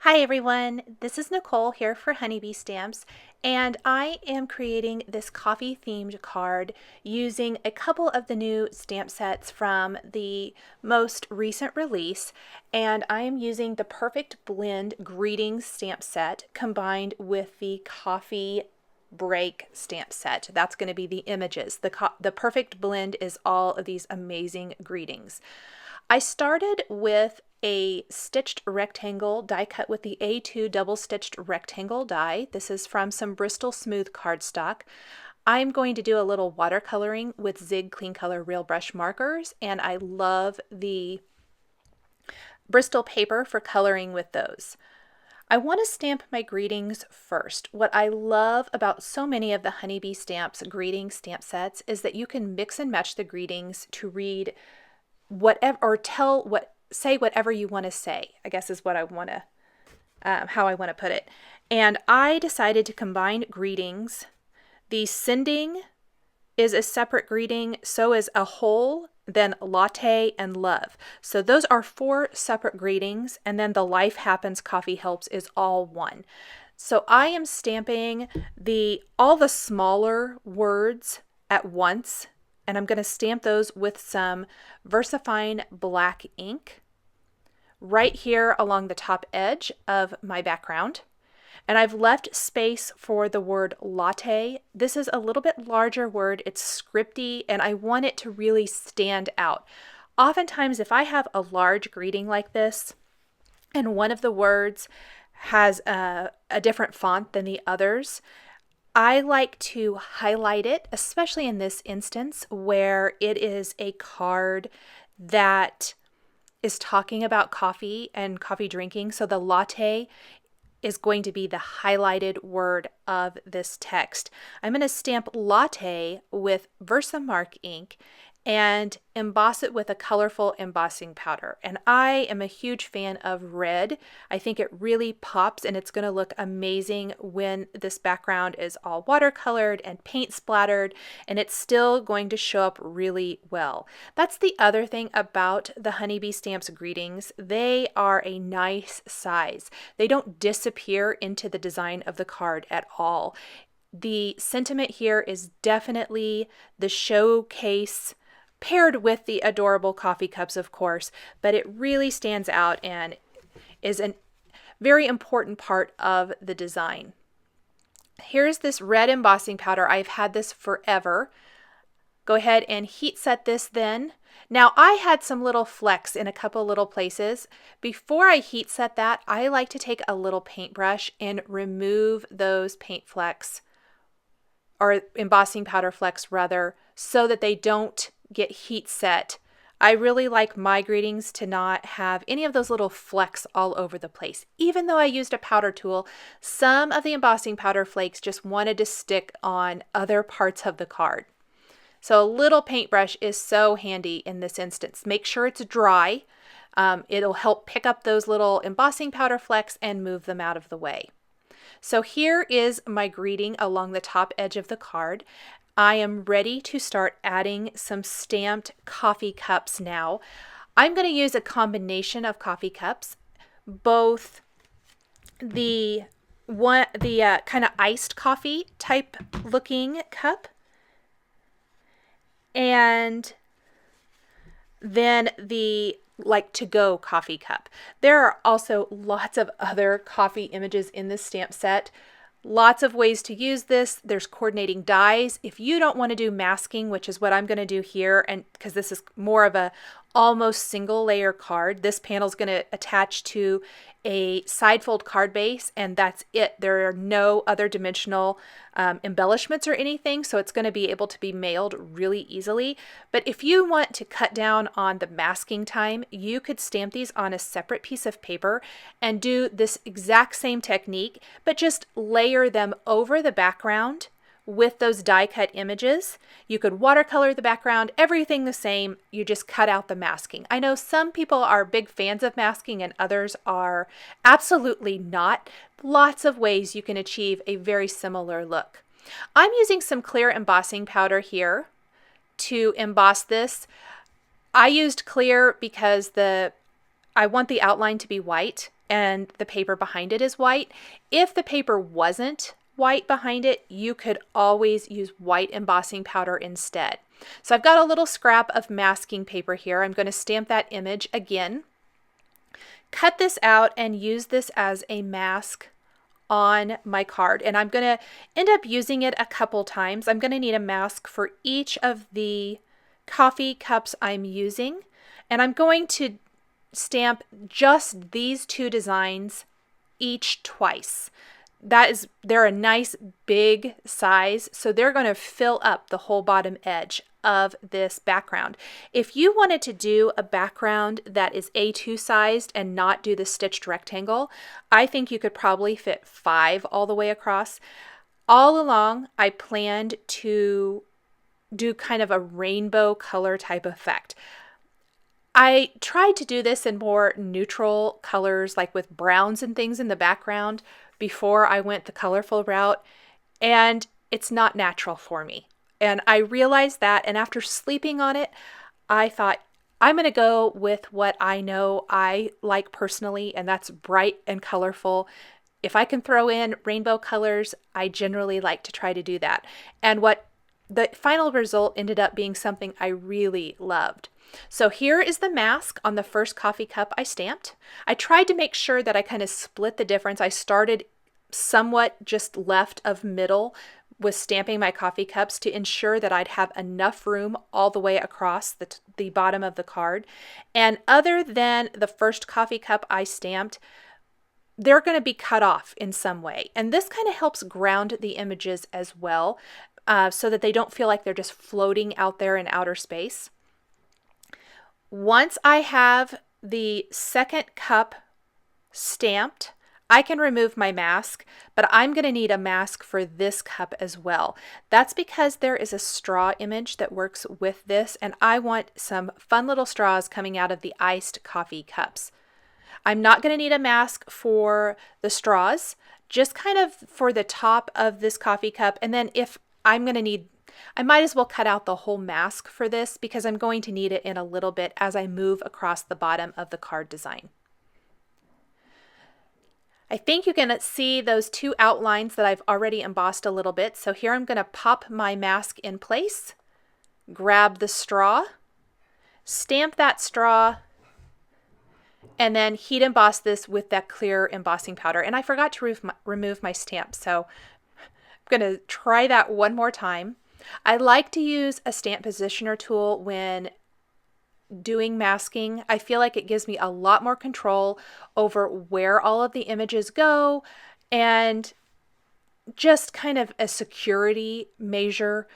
Hi everyone, this is Nicole here for Honeybee Stamps, and I am creating this coffee themed card using a couple of the new stamp sets from the most recent release, and I am using the Perfect Blend Greetings stamp set combined with the Coffee Break stamp set. That's going to be the images. The Perfect Blend is all of these amazing greetings. I started with a stitched rectangle die cut with the A2 double stitched rectangle die. This is from some Bristol Smooth cardstock. I'm going to do a little watercoloring with Zing Clean Color Real Brush markers, and I love the Bristol paper for coloring with those. I want to stamp my greetings first. What I love about so many of the Honeybee Stamps greeting stamp sets is that you can mix and match the greetings to read whatever, or say whatever you want to say, I guess is what I want to, how I want to put it. And I decided to combine greetings. The sending is a separate greeting, so is a whole, then latte and love. So those are 4 separate greetings, and then the life happens coffee helps is all one. So I am stamping all the smaller words at once, and I'm going to stamp those with some VersaFine black ink right here along the top edge of my background. And I've left space for the word latte. This is a little bit larger word. It's scripty, and I want it to really stand out. Oftentimes, if I have a large greeting like this, and one of the words has a different font than the others, I like to highlight it, especially in this instance where it is a card that is talking about coffee and coffee drinking. So the latte is going to be the highlighted word of this text. I'm going to stamp latte with Versamark ink and emboss it with a colorful embossing powder. And I am a huge fan of red. I think it really pops, and it's going to look amazing when this background is all watercolored and paint splattered, and it's still going to show up really well. That's the other thing about the Honeybee Stamps greetings. They are a nice size. They don't disappear into the design of the card at all. The sentiment here is definitely the showcase paired with the adorable coffee cups, of course, but it really stands out and is a very important part of the design. Here's this red embossing powder. I've had this forever. Go ahead and heat set this then. Now, I had some little flecks in a couple little places. Before I heat set that, I like to take a little paintbrush and remove those paint flecks, or embossing powder flecks rather, so that they don't get heat set. I really like my greetings to not have any of those little flecks all over the place. Even though I used a powder tool, some of the embossing powder flakes just wanted to stick on other parts of the card. So a little paintbrush is so handy in this instance. Make sure it's dry. It'll help pick up those little embossing powder flecks and move them out of the way. So here is my greeting along the top edge of the card. I am ready to start adding some stamped coffee cups now. I'm going to use a combination of coffee cups, both the kind of iced coffee type looking cup, and then the like to-go coffee cup. There are also lots of other coffee images in this stamp set. Lots of ways to use this. There's coordinating dies. If you don't want to do masking, which is what I'm going to do here, and because this is more of a almost single layer card, this panel is going to attach to a side fold card base, and that's it. There are no other dimensional embellishments or anything, so it's going to be able to be mailed really easily. But if you want to cut down on the masking time, you could stamp these on a separate piece of paper and do this exact same technique, but just layer them over the background with those die cut images. You could watercolor the background, everything the same, you just cut out the masking. I know some people are big fans of masking and others are absolutely not. Lots of ways you can achieve a very similar look. I'm using some clear embossing powder here to emboss this. I used clear because I want the outline to be white, and the paper behind it is white. If the paper wasn't white behind it, you could always use white embossing powder instead. So I've got a little scrap of masking paper here. I'm going to stamp that image again, cut this out, and use this as a mask on my card. And I'm going to end up using it a couple times. I'm going to need a mask for each of the coffee cups I'm using, and I'm going to stamp just these two designs each twice. They're a nice big size, so they're going to fill up the whole bottom edge of this background. If you wanted to do a background that is A2 sized and not do the stitched rectangle, I think you could probably fit 5 all the way across. All along, I planned to do kind of a rainbow color type effect. I tried to do this in more neutral colors, like with browns and things in the background, before I went the colorful route, and it's not natural for me. And I realized that, and after sleeping on it, I thought, I'm going to go with what I know I like personally, and that's bright and colorful. If I can throw in rainbow colors, I generally like to try to do that. And what the final result ended up being something I really loved. So here is the mask on the first coffee cup I stamped. I tried to make sure that I kind of split the difference. I started somewhat just left of middle with stamping my coffee cups to ensure that I'd have enough room all the way across the bottom of the card. And other than the first coffee cup I stamped, they're going to be cut off in some way. And this kind of helps ground the images as well, so that they don't feel like they're just floating out there in outer space. Once I have the second cup stamped, I can remove my mask, but I'm going to need a mask for this cup as well. That's because there is a straw image that works with this, and I want some fun little straws coming out of the iced coffee cups. I'm not going to need a mask for the straws, just kind of for the top of this coffee cup, and then if I'm going to need, I might as well cut out the whole mask for this because I'm going to need it in a little bit as I move across the bottom of the card design. I think you can see those two outlines that I've already embossed a little bit. So here I'm going to pop my mask in place, grab the straw, stamp that straw, and then heat emboss this with that clear embossing powder. And I forgot to remove my stamp, so I'm going to try that one more time. I like to use a stamp positioner tool when doing masking. I feel like it gives me a lot more control over where all of the images go, and just kind of a security measure,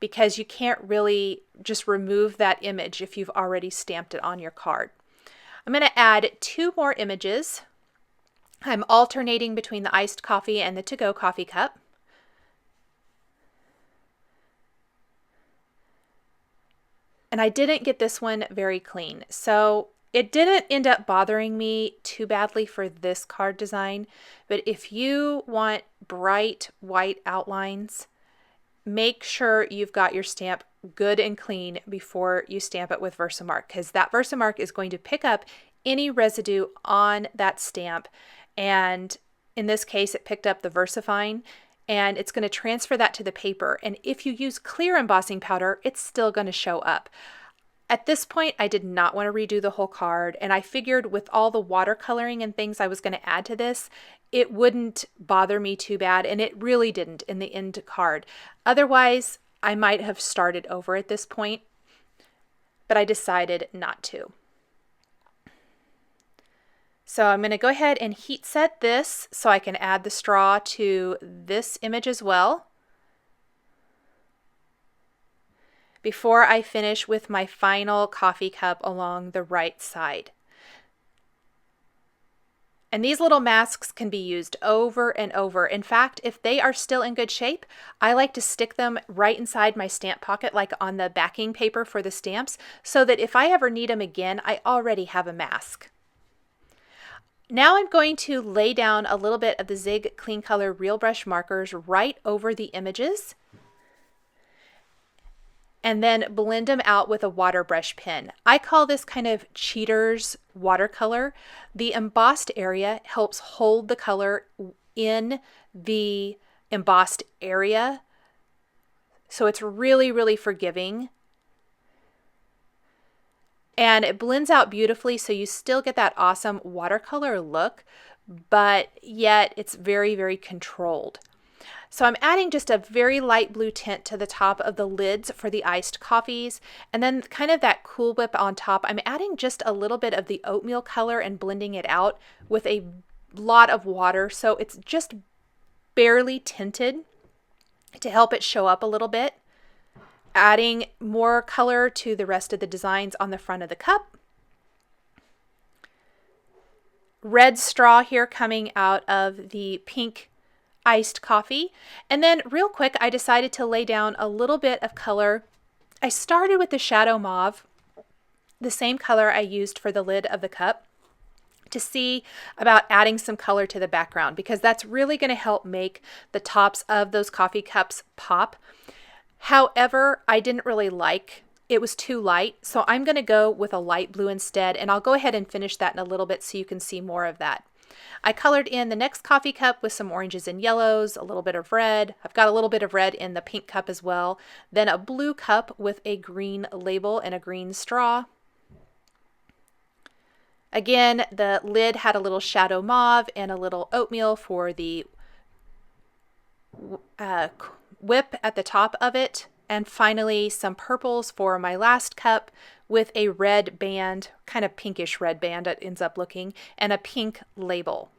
because you can't really just remove that image if you've already stamped it on your card. I'm going to add 2 more images. I'm alternating between the iced coffee and the to-go coffee cup. And I didn't get this one very clean, so it didn't end up bothering me too badly for this card design. But if you want bright white outlines, make sure you've got your stamp good and clean before you stamp it with Versamark, because that Versamark is going to pick up any residue on that stamp. And in this case, it picked up the VersaFine, and it's going to transfer that to the paper. And if you use clear embossing powder, it's still going to show up. At this point, I did not want to redo the whole card, and I figured with all the watercoloring and things I was going to add to this, it wouldn't bother me too bad, and it really didn't in the end card. Otherwise, I might have started over at this point, but I decided not to. So I'm going to go ahead and heat set this so I can add the straw to this image as well, before I finish with my final coffee cup along the right side. And these little masks can be used over and over. In fact, if they are still in good shape, I like to stick them right inside my stamp pocket, like on the backing paper for the stamps, so that if I ever need them again, I already have a mask. Now I'm going to lay down a little bit of the Zig Clean Color Real Brush markers right over the images. and then blend them out with a water brush pen. I call this kind of cheater's watercolor. The embossed area helps hold the color in the embossed area, so it's really, really forgiving. And it blends out beautifully, so you still get that awesome watercolor look, but yet it's very, very controlled. So I'm adding just a very light blue tint to the top of the lids for the iced coffees, and then kind of that Cool Whip on top. I'm adding just a little bit of the oatmeal color and blending it out with a lot of water, so it's just barely tinted to help it show up a little bit. Adding more color to the rest of the designs on the front of the cup. Red straw here coming out of the pink iced coffee. And then real quick, I decided to lay down a little bit of color. I started with the Shadow Mauve, the same color I used for the lid of the cup, to see about adding some color to the background, because that's really going to help make the tops of those coffee cups pop. However, I didn't really like it, was too light, so I'm going to go with a light blue instead, and I'll go ahead and finish that in a little bit so you can see more of that. I colored in the next coffee cup with some oranges and yellows, a little bit of red. I've got a little bit of red in the pink cup as well. Then a blue cup with a green label and a green straw. Again, the lid had a little Shadow Mauve and a little oatmeal for the whip at the top of it. And finally, some purples for my last cup with a red band, kind of pinkish red band it ends up looking, and a pink label.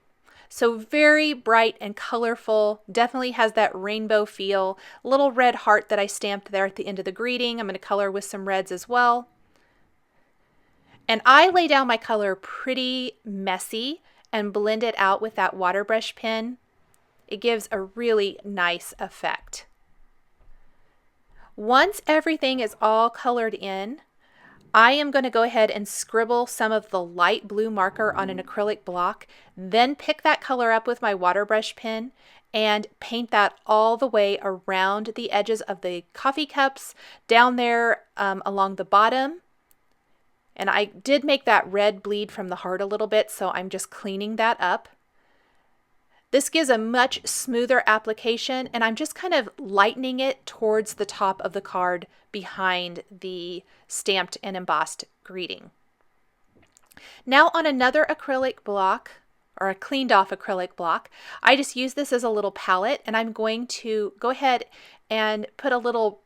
So very bright and colorful, definitely has that rainbow feel. Little red heart that I stamped there at the end of the greeting. I'm going to color with some reds as well. And I lay down my color pretty messy and blend it out with that water brush pen. It gives a really nice effect. Once everything is all colored in, I am going to go ahead and scribble some of the light blue marker on an acrylic block, then pick that color up with my water brush pen and paint that all the way around the edges of the coffee cups, down there along the bottom. And I did make that red bleed from the heart a little bit, so I'm just cleaning that up. This gives a much smoother application, and I'm just kind of lightening it towards the top of the card behind the stamped and embossed greeting. Now on another acrylic block, or a cleaned off acrylic block, I just use this as a little palette, and I'm going to go ahead and put a little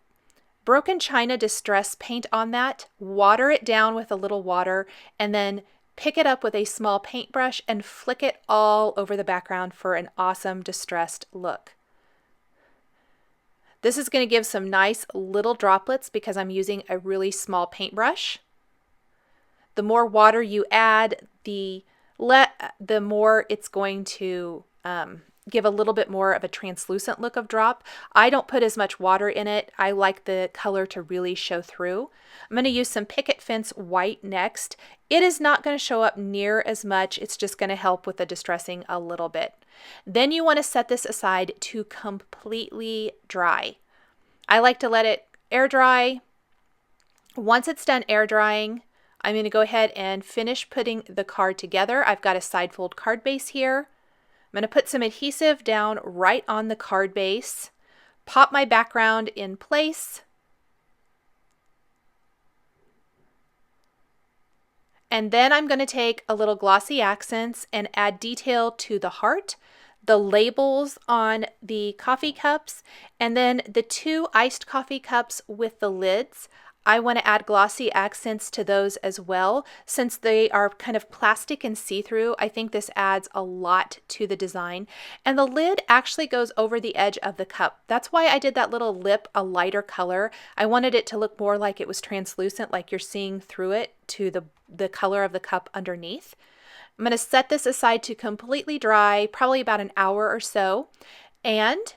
broken china distress paint on that, water it down with a little water, and then pick it up with a small paintbrush and flick it all over the background for an awesome distressed look. This is going to give some nice little droplets because I'm using a really small paintbrush. The more water you add, the more it's going to give a little bit more of a translucent look of drop. I don't put as much water in it. I like the color to really show through. I'm going to use some Picket Fence white next. It is not going to show up near as much. It's just going to help with the distressing a little bit. Then you want to set this aside to completely dry. I like to let it air dry. Once it's done air drying, I'm going to go ahead and finish putting the card together. I've got a side fold card base here. I'm going to put some adhesive down right on the card base, pop my background in place, and then I'm going to take a little glossy accents and add detail to the heart, the labels on the coffee cups, and then the two iced coffee cups with the lids. I want to add glossy accents to those as well. Since they are kind of plastic and see-through, I think this adds a lot to the design. And the lid actually goes over the edge of the cup. That's why I did that little lip a lighter color. I wanted it to look more like it was translucent, like you're seeing through it to the color of the cup underneath. I'm going to set this aside to completely dry, probably about an hour or so. And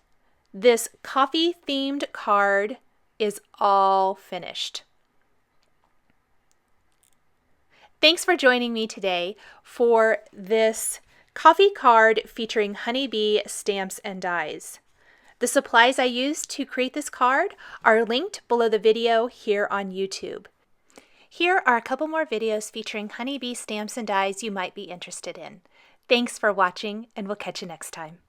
this coffee themed card is all finished. Thanks for joining me today for this coffee card featuring honeybee stamps and dies. The supplies I used to create this card are linked below the video here on YouTube. Here are a couple more videos featuring honeybee stamps and dies you might be interested in. Thanks for watching, and we'll catch you next time.